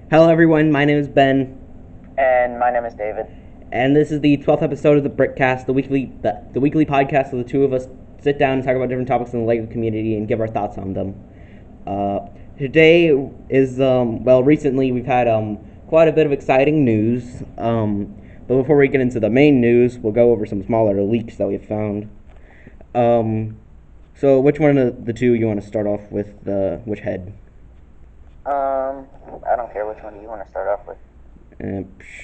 Hello, everyone. My name is Ben, And my name is David. and this is the 12th episode of the Brickcast, the weekly podcast where the two of us sit down and talk about different topics in the Lego community and give our thoughts on them. Uh, Today is recently we've had quite a bit of exciting news. But before we get into the main news, we'll go over some smaller leaks that we've found. Um, so which one of the two you want to start off with? Which head? I don't care which one do you want to start off with.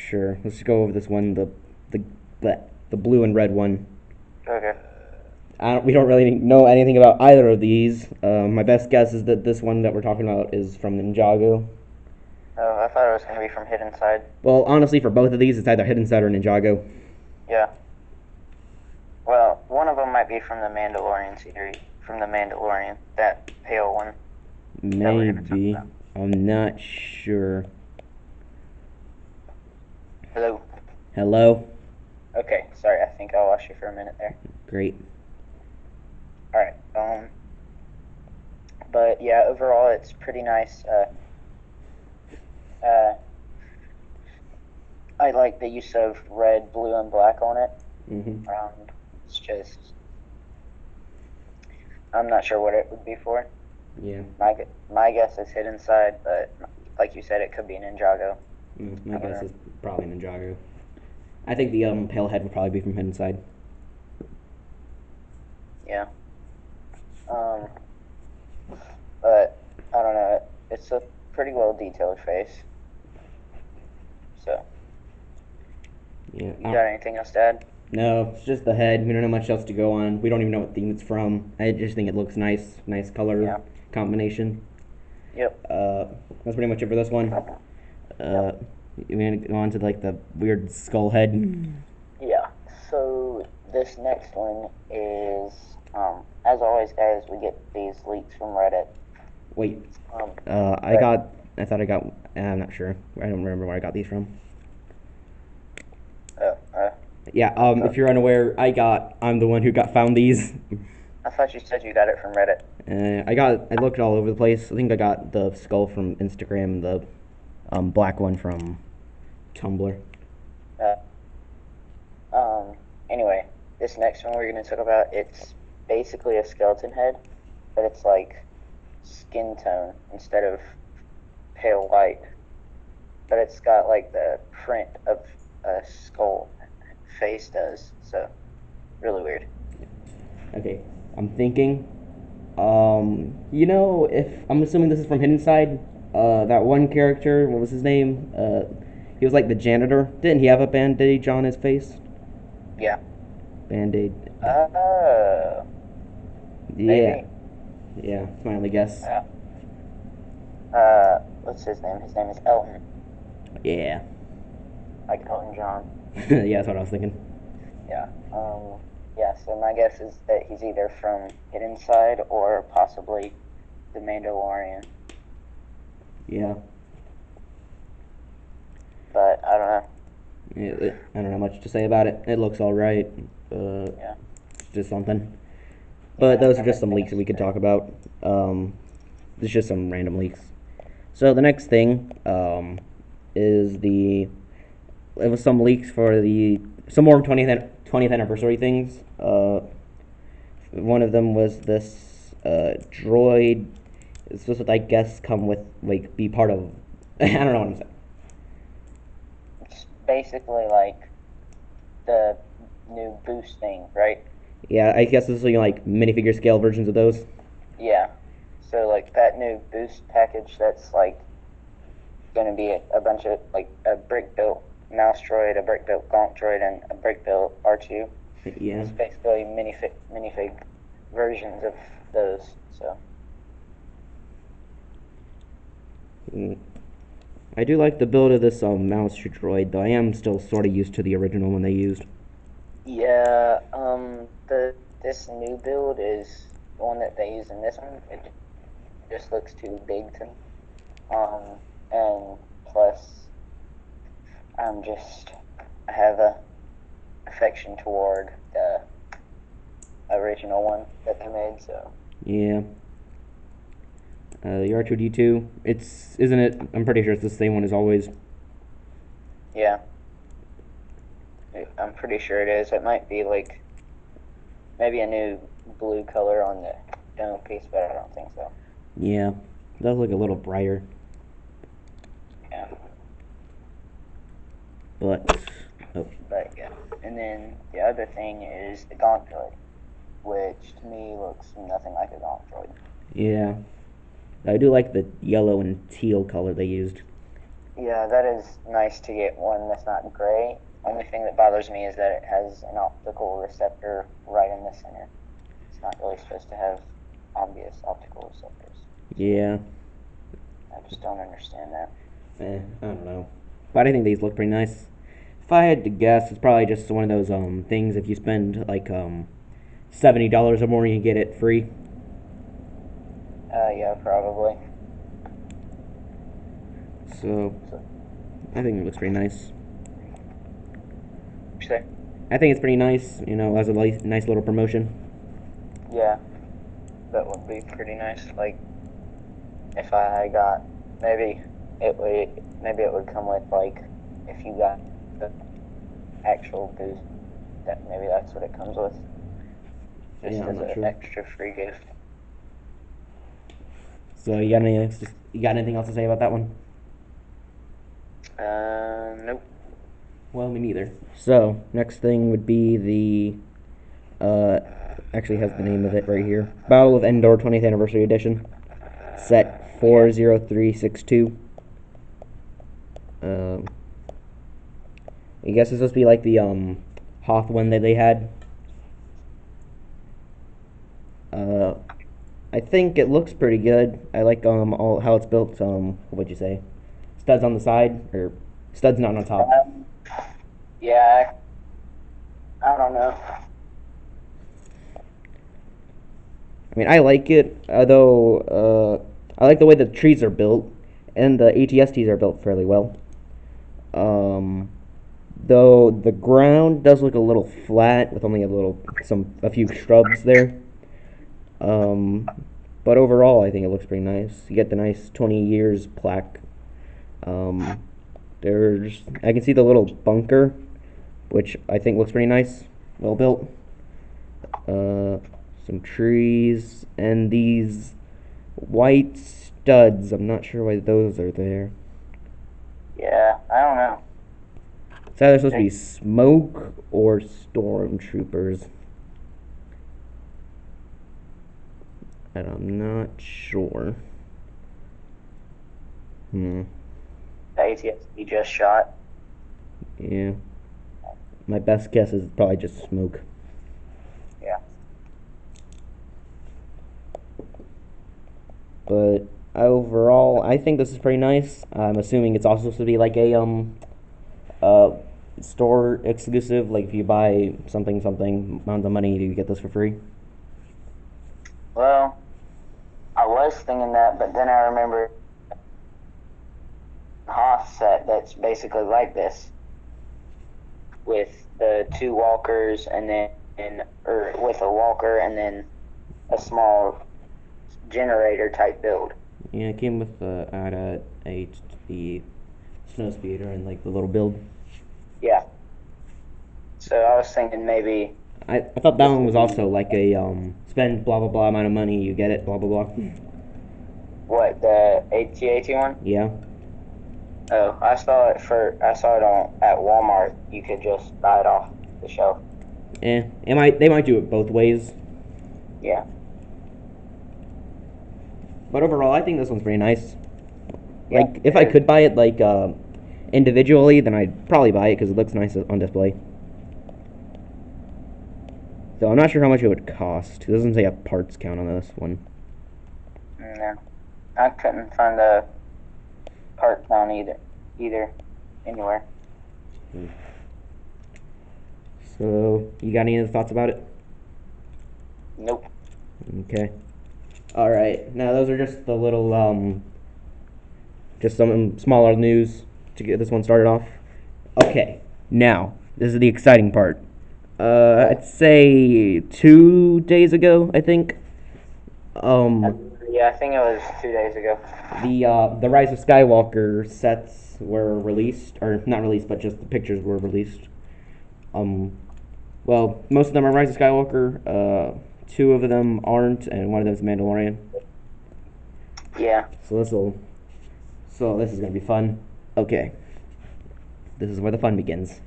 Sure. Let's just go over this one, the the blue and red one. Okay. We don't really know anything about either of these. My best guess is that this one that we're talking about is from Ninjago. Oh, I thought it was going to be from Hidden Side. Well, honestly, for both of these, it's either Hidden Side or Ninjago. Yeah. Well, one of them might be from the Mandalorian series. From the Mandalorian. That pale one. Maybe. I'm not sure. Hello. Hello? Okay, sorry, I think I lost you for a minute there. Great. Alright, but yeah, overall it's pretty nice. I like the use of red, blue, and black on it. Mm-hmm. It's just, I'm not sure what it would be for. Yeah. My guess is Hidden Side, but like you said, it could be Ninjago. My guess is probably Ninjago. I think the pale head would probably be from Hidden Side. Yeah. But I don't know. It's a pretty well detailed face. So, Yeah. you got anything else to add? No, it's just the head. We don't know much else to go on. We don't even know what theme it's from. I just think it looks nice. Nice color combination. Yep. That's pretty much it for this one. We're gonna go on to like the weird skull head. Yeah. So this next one is, as always, guys, we get these leaks from Reddit. Wait. But- I thought I got. I'm not sure. I don't remember where I got these from. Yeah. If you're unaware, I'm the one who found these. I thought you said you got it from Reddit. I looked all over the place. I think I got the skull from Instagram, the black one from Tumblr. Uh, Anyway, this next one we're going to talk about, it's basically a skeleton head, but it's like skin tone instead of pale white. But it's got like the print of a skull face does, so really weird. Okay, I'm thinking. If I'm assuming this is from Hidden Side, that one character, what was his name? He was like the janitor. Didn't he have a bandage on his face? Yeah. Band-aid. Oh. Yeah. Maybe. Yeah, that's my only guess. Yeah. What's his name? His name is Elton. Yeah. Like Elton John. Yeah, that's what I was thinking. Yeah. Yeah, so my guess is that he's either from Hidden Side or possibly the Mandalorian. Yeah. But I don't know. I don't know much to say about it. It looks alright. Yeah. It's just something. But those are just some leaks that we could talk about. It's just some random leaks. So the next thing is it was some leaks for some more 20th anniversary things. One of them was this droid. It's supposed to, I guess, come with like be part of. I don't know what I'm saying. It's basically like the new boost thing, right? Yeah, I guess this is like minifigure scale versions of those. Yeah. So like that new boost package that's like going to be a bunch of like a brick built mouse droid, a brick built Gonk droid, and a brick built R2. Yeah. It's basically minifig versions of those. So Mm. I do like the build of this mouse droid, though I am still sort of used to the original one they used. yeah, this new build is the one that they use in this one. It just looks too big to me. And plus, I have a affection toward the original one that they made. So Yeah. The R2D2. Isn't it? I'm pretty sure it's the same one as always. Yeah. I'm pretty sure it is. It might be like maybe a new blue color on the dome piece, but I don't think so. Yeah, it does look a little brighter. Yeah. But But yeah. And then the other thing is the Gaunt Droid, which to me looks nothing like a Gaunt Droid. yeah, I do like the yellow and teal color they used. Yeah, that is nice to get one that's not gray. Only thing that bothers me is that it has an optical receptor right in the center. It's not really supposed to have obvious optical receptors. Yeah. I just don't understand that. I don't know. But I think these look pretty nice. If I had to guess, it's probably just one of those things. If you spend like $70 or more, you get it free. Yeah, probably. So I think it looks pretty nice. You say? I think it's pretty nice. As a nice little promotion. Yeah, that would be pretty nice. Like, if I got maybe it would come with like if you got the actual boost. That maybe that's what it comes with. Just Yeah, I'm as not an sure. extra free gift. So you got anything else to say about that one? Nope. Well, me neither. So next thing would be actually has the name of it right here. Battle of Endor 20th Anniversary Edition. Set 40362. I guess it's supposed to be like the Hoth one that they had. I think it looks pretty good. I like all how it's built. What would you say? Studs on the side or studs not on top? Yeah, I don't know. I mean, I like it, although I like the way the trees are built, and the ATSTs are built fairly well. Um, though the ground does look a little flat with only a few shrubs there. Um, but overall, I think it looks pretty nice. You get the nice 20 years plaque. Um, I can see the little bunker, which I think looks pretty nice, well built. Uh, some trees and these white studs. I'm not sure why those are there. Yeah, I don't know. It's either supposed to be smoke or stormtroopers. And I'm not sure. The ATST just shot. Yeah. My best guess is probably just smoke. Yeah. But overall, I think this is pretty nice. I'm assuming it's also supposed to be like a store exclusive. Like if you buy something amount of money, you get this for free. Well, I was thinking that, but then I remember Hoth set that's basically like this, with the two walkers or with a walker and then a small generator type build. Yeah, it came with the snow speeder and like the little build. Yeah. So I was thinking maybe. I thought that one was also like a spend blah blah blah amount of money, you get it, blah blah blah. What, the AT-AT one? Yeah. Oh, I saw it at Walmart. You could just buy it off the shelf. They might do it both ways. Yeah. But overall, I think this one's pretty nice. Yeah, Like, if I could buy it like individually, then I'd probably buy it because it looks nice on display. So I'm not sure how much it would cost. It doesn't say a parts count on this one. No, I couldn't find a part count either anywhere. So, you got any other thoughts about it? Nope. Okay. Alright, now those are just the little, just some smaller news to get this one started off. Okay, now, this is the exciting part. I'd say 2 days ago, I think, Yeah, I think it was 2 days ago. The Rise of Skywalker sets were released, or not released, but just the pictures were released. Um, well, most of them are Rise of Skywalker. Two of them aren't, and one of them is Mandalorian. Yeah. So this is gonna be fun. Okay, this is where the fun begins.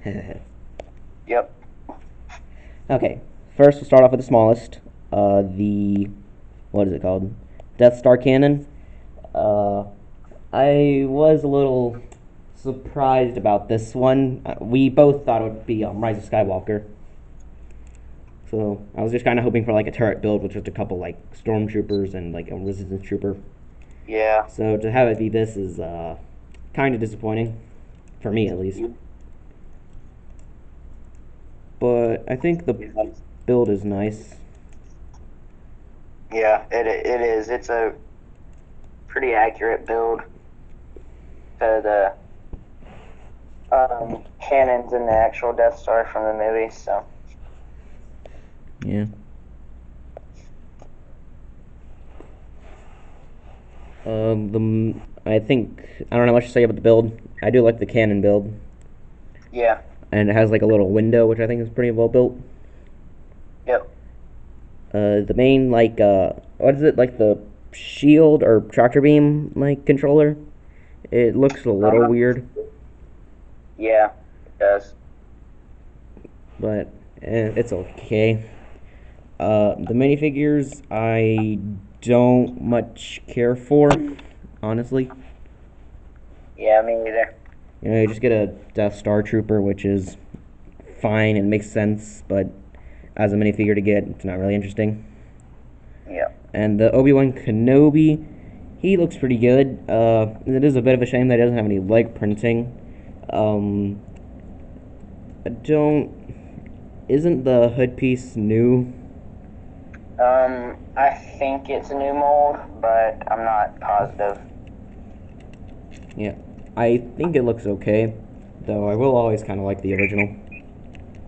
Yep. Okay, first we'll start off with the smallest. The what is it called? Death Star cannon. Uh, I was a little surprised about this one. We both thought it would be Rise of Skywalker. So I was just kind of hoping for like a turret build with just a couple like stormtroopers and like a resistance trooper. Yeah. So to have it be this is kind of disappointing, for me at least. But I think the build is nice. Yeah, it is. It's a pretty accurate build to the cannons in the actual Death Star from the movie. So Yeah. I think I don't know much to say about the build. I do like the cannon build, yeah. and it has like a little window, which I think is pretty well built. Yep. The main like what is it like the shield or tractor beam like controller? It looks a little weird, Yeah, it does. but it's okay. The minifigures I don't much care for, honestly. Yeah, me either. You know, you just get a Death Star Trooper, which is fine and makes sense, but as a minifigure to get, it's not really interesting. Yeah. And the Obi-Wan Kenobi, he looks pretty good. It is a bit of a shame that he doesn't have any leg printing. Um, I don't. Isn't the hood piece new? I think it's a new mold, but I'm not positive. Yeah, I think it looks okay, though I will always kind of like the original.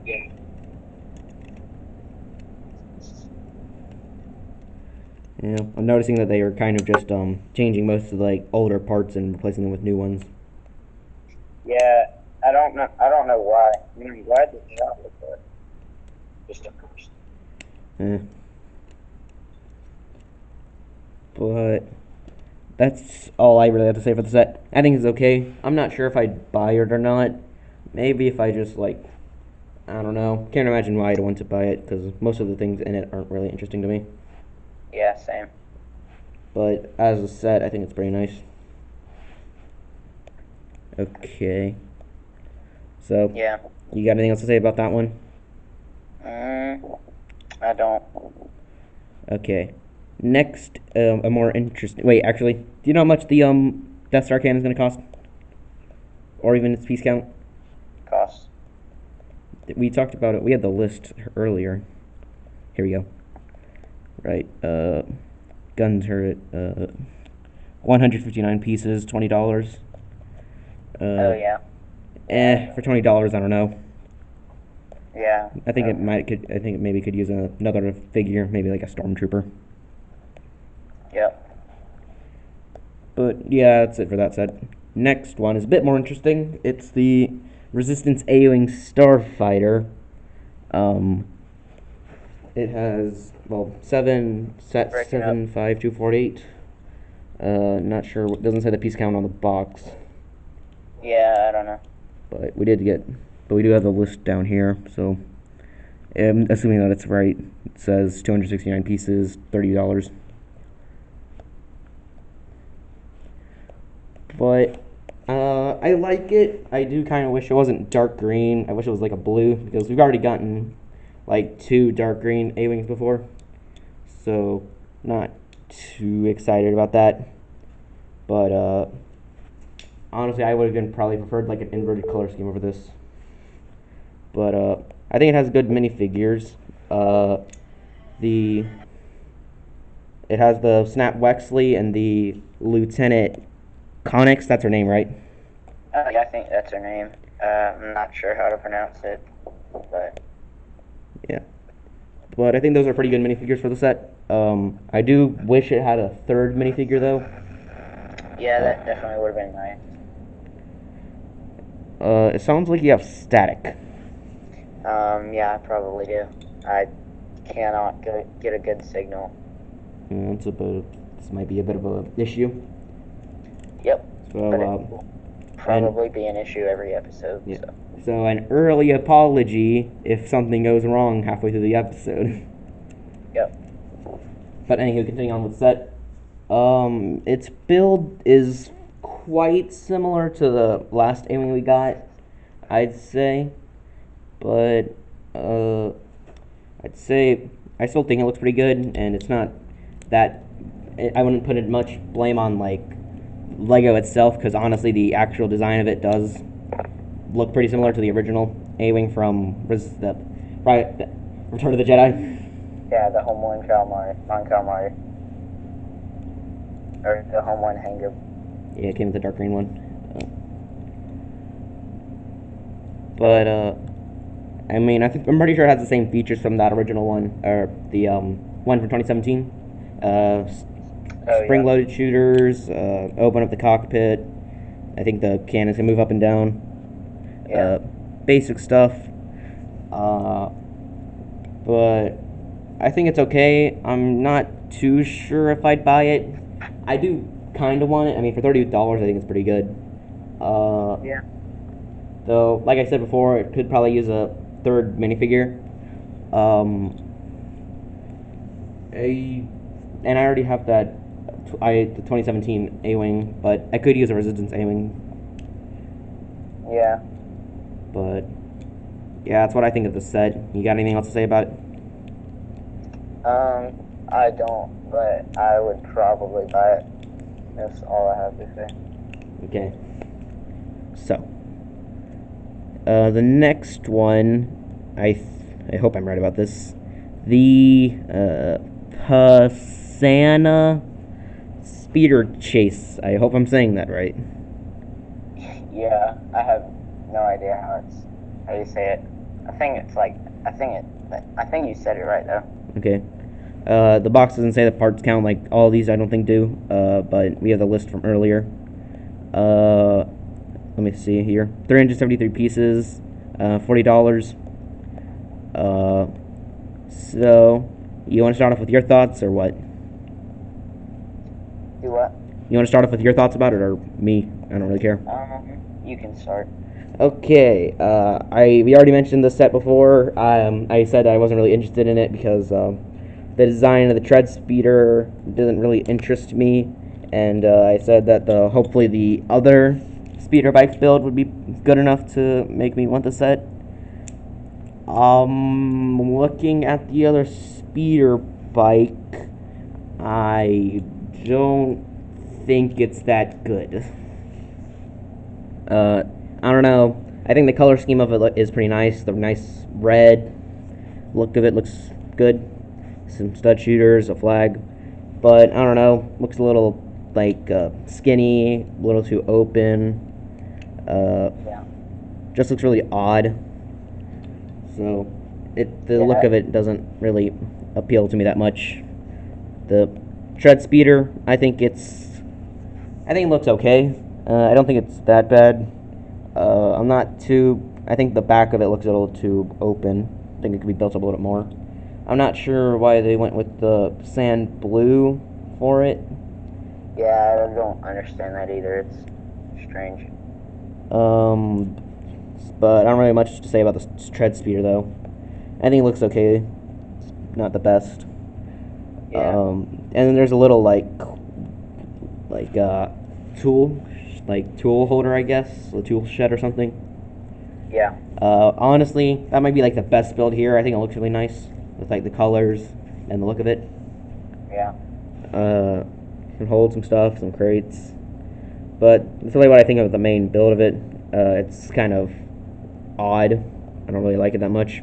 Yeah. Yeah, I'm noticing that they are kind of just changing most of the like older parts and replacing them with new ones. Yeah, I don't know. I don't know why. I mean, I'm glad that they are, but just a person. Eh. But that's all I really have to say for the set. I think it's okay. I'm not sure if I'd buy it or not. Maybe if I just like, I don't know. Can't imagine why I'd want to buy it because most of the things in it aren't really interesting to me. Yeah, same. But as a set, I think it's pretty nice. Okay. So, Yeah. you got anything else to say about that one? I don't. Okay. Next, a more interesting. Wait, actually, do you know how much the Death Star cannon is going to cost, or even its piece count? Cost. We talked about it. We had the list earlier. Here we go. Right. Gun turret. 159 pieces. $20. Oh yeah. For $20, I don't know. Yeah. I think it might. I think it maybe could use another figure, maybe like a stormtrooper. Yep. But yeah, that's it for that set. Next one is a bit more interesting. It's the Resistance A-wing Starfighter. It has set Breaking up. 75248. Not sure. Doesn't say the piece count on the box, Yeah, I don't know. but we do have the list down here. So, assuming that it's right, it says 269 pieces, $30. But I like it. I do kind of wish it wasn't dark green. I wish it was like a blue because we've already gotten like two dark green A-wings before. So not too excited about that. But honestly, I would have been probably preferred like an inverted color scheme over this. But I think it has good minifigures. The It has the Snap Wexley and the Lieutenant Connix. That's her name, right? Yeah, I think that's her name. I'm not sure how to pronounce it, but Yeah. But I think those are pretty good minifigures for the set. I do wish it had a third minifigure though. Yeah, that definitely would have been nice. It sounds like you have static. Yeah, I probably do. I cannot get a good signal. Yeah, this might be a bit of a issue. Yep. So, But it will probably be an issue every episode. yeah. So. So an early apology if something goes wrong halfway through the episode. Yep. But anywho, continuing on with set. Its build is quite similar to the last A-Wing we got, I'd say. But, I'd say I still think it looks pretty good, and it's not that... I wouldn't put it much blame on, like, Lego itself, because honestly, the actual design of it does look pretty similar to the original A-Wing from Return of the Jedi. Yeah, the home one non-Calamari. Or the home one hanger. Yeah, it came with the dark green one. But I mean, I'm pretty sure it has the same features from that original one, or the one from 2017. Spring-loaded shooters, open up the cockpit. I think the cannons can move up and down. Yeah. Basic stuff. But I think it's okay. I'm not too sure if I'd buy it. I do kind of want it. I mean, for $30, I think it's pretty good. Yeah. Though, like I said before, it could probably use a third minifigure. And I already have the 2017 A-Wing, but I could use a Resistance A-Wing. Yeah. But yeah, that's what I think of the set. You got anything else to say about it? I don't, but I would probably buy it. That's all I have to say. Okay. So, the next one, I hope I'm right about this. The Pasaana Speeder Chase. I hope I'm saying that right. Yeah, I have no idea how you say it. I think you said it right though. Okay. The box doesn't say the parts count like all these I don't think do, but we have the list from earlier. Let me see here. 373 pieces, $40. So, you want to start off with your thoughts or what? Do what? You want to start off with your thoughts about it or me? I don't really care. You can start. Okay, we already mentioned the set before. I said I wasn't really interested in it because the design of the tread speeder doesn't really interest me, and I said that hopefully the other speeder bikes build would be good enough to make me want the set. Looking at the other speeder bike, I don't think it's that good. I don't know. I think the color scheme of it is pretty nice. The nice red look of it looks good. Some stud shooters, a flag, but I don't know. Looks a little like skinny, a little too open. Yeah. Just looks really odd. So, the look of it doesn't really appeal to me that much. The tread speeder, I think it looks okay. I don't think it's that bad. I think the back of it looks a little too open. I think it could be built up a little bit more. I'm not sure why they went with the sand blue for it. Yeah, I don't understand that either. It's strange. But I don't really have much to say about the tread speeder though. I think it looks okay. It's not the best. Yeah. And then there's a little tool holder, I guess, a tool shed or something. Yeah. Honestly, that might be like the best build here. I think it looks really nice with like the colors and the look of it. Yeah. Can hold some stuff, some crates. But that's really what I think of the main build of it. It's kind of odd. I don't really like it that much.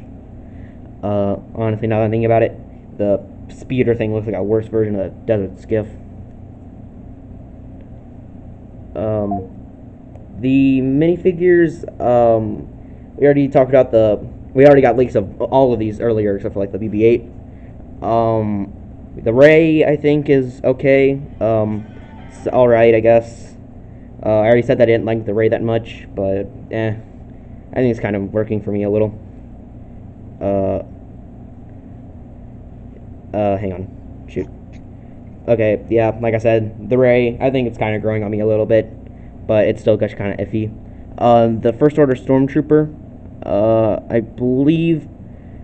Honestly, now that I'm thinking about it, the speeder thing looks like a worse version of the Desert Skiff. The minifigures, we already talked about we already got leaks of all of these earlier, except for like the BB-8. The Ray, I think, is okay. It's all right, I guess. I already said that I didn't like the Ray that much, but I think it's kind of working for me a little. Uh, Hang on, shoot. Okay, yeah, like I said, the Ray, I think it's kind of growing on me a little bit, but it's still kind of iffy. The First Order Stormtrooper, I believe,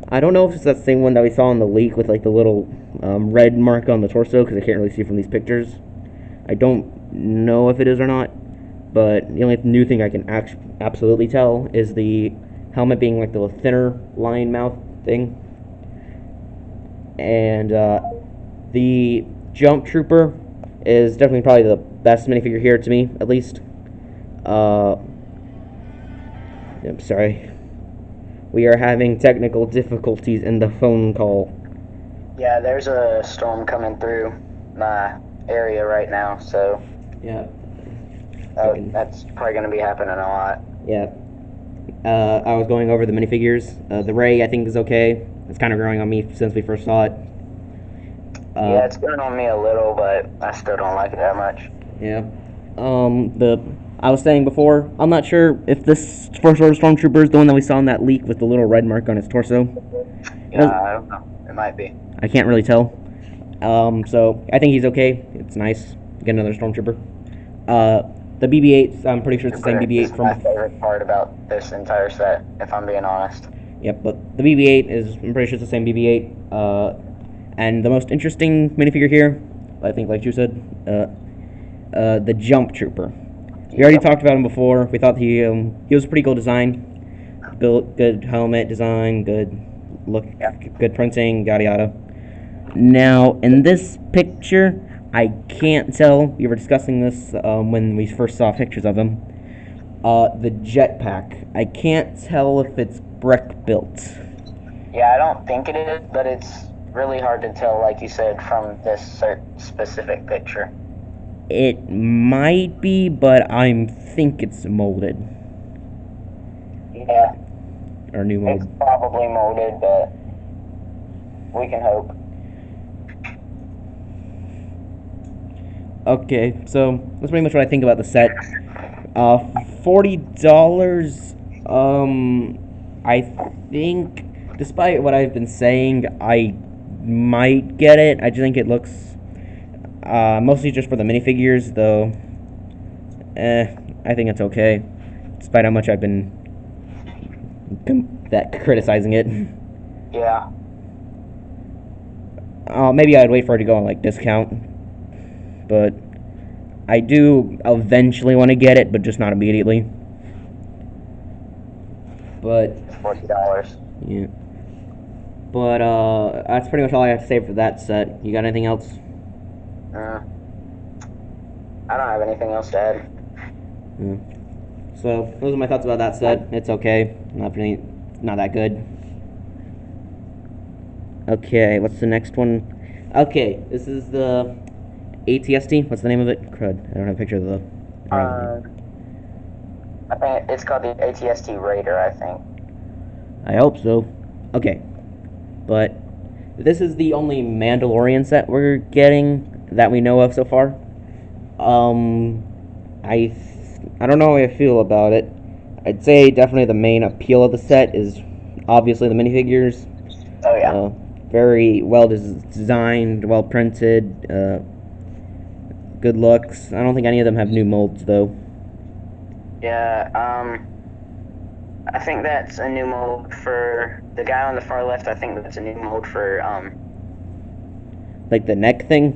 I don't know if it's that same one that we saw in the leak with like the little red mark on the torso, because I can't really see from these pictures. I don't know if it is or not, but the only new thing I can absolutely tell is the helmet being like the thinner line mouth thing. And the Jump Trooper is definitely probably the best minifigure here to me, at least. I'm sorry. We are having technical difficulties in the phone call. Yeah, there's a storm coming through my area right now, so Yeah. that's probably going to be happening a lot. Yeah. I was going over the minifigures. The Ray, I think, is okay. It's kind of growing on me since we first saw it. Yeah, it's growing on me a little, but I still don't like it that much. Yeah. I was saying before, I'm not sure if this First Order Stormtrooper is the one that we saw in that leak with the little red mark on his torso. Yeah, I don't know. It might be. I can't really tell. So I think he's okay. It's nice. Get another Stormtrooper. The BB-8, I'm pretty sure it's the same BB-8 This from. is my favorite part about this entire set, if I'm being honest. Yep, but the BB-8 is, I'm pretty sure it's the same BB-8. And the most interesting minifigure here, I think, like you said, the Jump Trooper. We already talked about him before. We thought he was a pretty cool design. Built good helmet design, good look, good printing, yada yada. Now, in this picture, I can't tell. We were discussing this when we first saw pictures of him. The jetpack. I can't tell if it's brick built. Yeah, I don't think it is, but it's really hard to tell, like you said, from this specific picture. It might be, but I think it's molded. Yeah. Or new mold. It's probably molded, but we can hope. Okay, so that's pretty much what I think about the set. $40. I think, despite what I've been saying, I might get it. I just think it looks mostly just for the minifigures, though. I think it's okay, despite how much I've been criticizing it. Yeah. Maybe I'd wait for it to go on like discount, but I do eventually want to get it, but just not immediately. But $40. yeah. But that's pretty much all I have to say for that set. You got anything else? I don't have anything else to add. Yeah. So those are my thoughts about that set. It's okay. Not that good. Okay, what's the next one? Okay, this is the ATST. What's the name of it? Crud. I don't have a picture of the. I think it's called the ATST Raider, I think. I hope so. Okay. But this is the only Mandalorian set we're getting that we know of so far. I don't know how I feel about it. I'd say definitely the main appeal of the set is obviously the minifigures. Oh yeah. Very well designed, well printed, good looks. I don't think any of them have new molds though. Yeah, I think that's a new mold for the guy on the far left. I think that's a new mold for like the neck thing,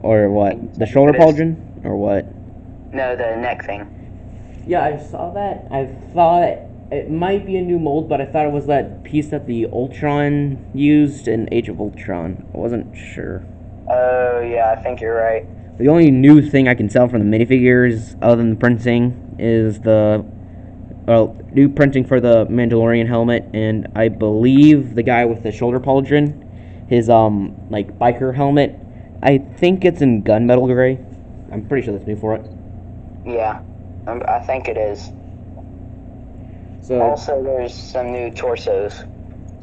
or what? The shoulder pauldron, or what? No, the neck thing. Yeah, I saw that. I thought it might be a new mold, but I thought it was that piece that the Ultron used in Age of Ultron. I wasn't sure. Oh yeah, I think you're right. The only new thing I can tell from the minifigures, other than the printing, is the new printing for the Mandalorian helmet, and I believe the guy with the shoulder pauldron, his like biker helmet. I think it's in gunmetal gray. I'm pretty sure that's new for it. Yeah, I think it is. So also, there's some new torsos.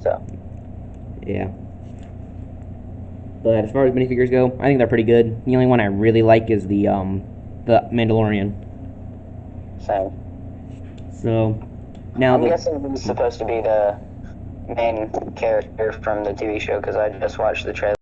So. Yeah. But as far as minifigures go, I think they're pretty good. The only one I really like is the Mandalorian. So So now I'm the guessing he's supposed to be the main character from the TV show because I just watched the trailer